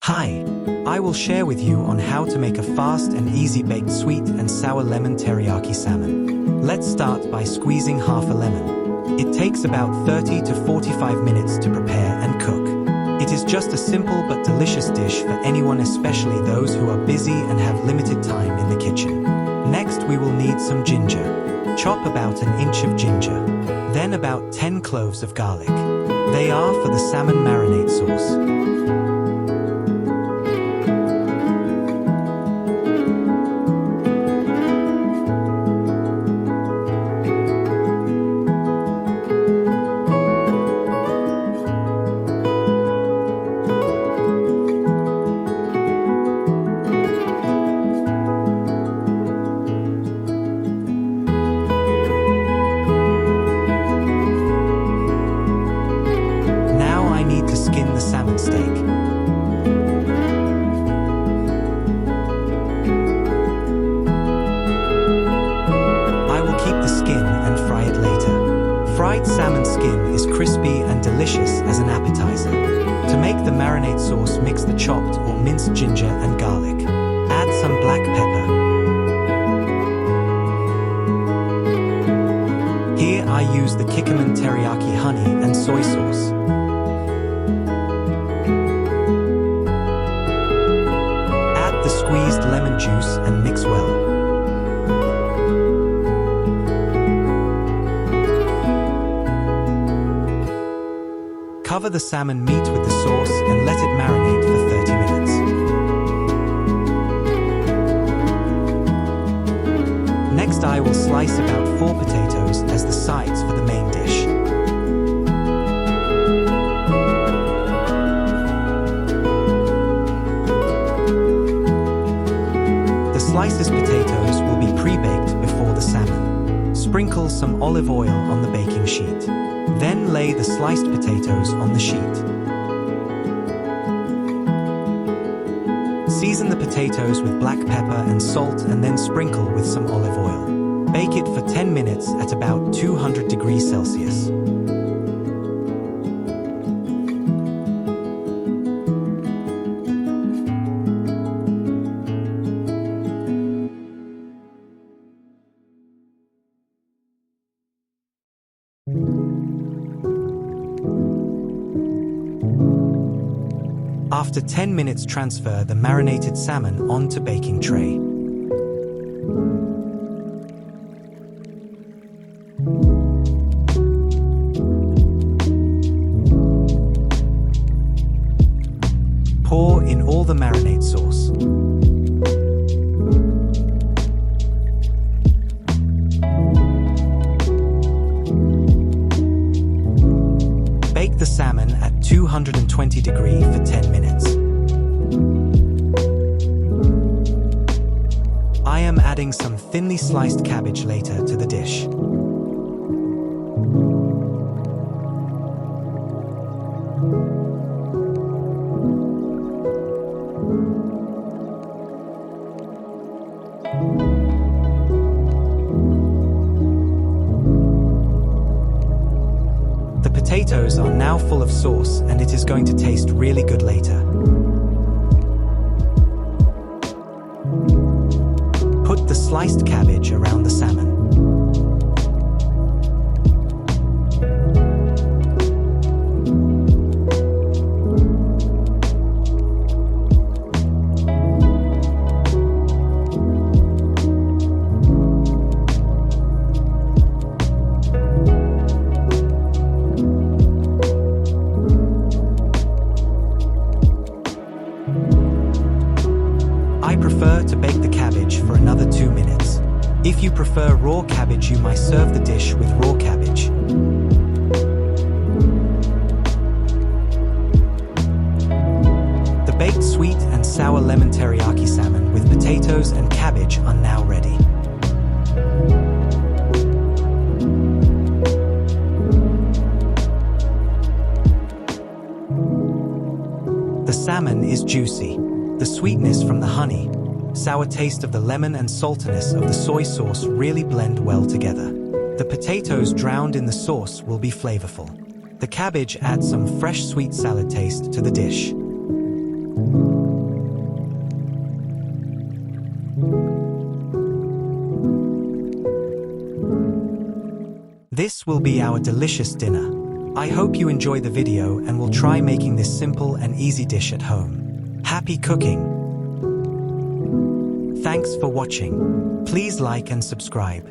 Hi, I will share with you on how to make a fast and easy baked sweet and sour lemon teriyaki salmon. Let's start by squeezing half a lemon. It takes about 30 to 45 minutes to prepare and cook. It is just a simple but delicious dish for anyone, especially those who are busy and have limited time in the kitchen. Next, we will need some ginger. Chop about an inch of ginger. Then about 10 cloves of garlic. They are for the salmon marinade sauce. Skin the salmon steak. I will keep the skin and fry it later. Fried salmon skin is crispy and delicious as an appetizer. To make the marinade sauce, mix the chopped or minced ginger and garlic. Add some black pepper. Here I use the Kikkoman teriyaki honey and soy sauce. Squeezed lemon juice and mix well. Cover the salmon meat with the sauce and let it marinate for 30 minutes. Next, I will slice about 4 potatoes as the sides for the main dish. Slices potatoes will be pre-baked before the salmon. Sprinkle some olive oil on the baking sheet. Then lay the sliced potatoes on the sheet. Season the potatoes with black pepper and salt and then sprinkle with some olive oil. Bake it for 10 minutes at about 200 degrees Celsius. After 10 minutes, transfer the marinated salmon onto baking tray. Pour in all the marinade sauce. Bake the salmon at 220 degrees for 10 minutes. I am adding some thinly sliced cabbage later to the dish. The potatoes are now full of sauce, and it is going to taste really good later. Put the sliced cabbage around the salmon. I prefer to bake the cabbage for another 2 minutes. If you prefer raw cabbage, you might serve the dish with raw cabbage. The baked sweet and sour lemon teriyaki salmon with potatoes and cabbage are now ready. The salmon is juicy. The sweetness from the honey, sour taste of the lemon and saltiness of the soy sauce really blend well together. The potatoes drowned in the sauce will be flavorful. The cabbage adds some fresh sweet salad taste to the dish. This will be our delicious dinner. I hope you enjoy the video and will try making this simple and easy dish at home. Happy cooking! Thanks for watching. Please like and subscribe.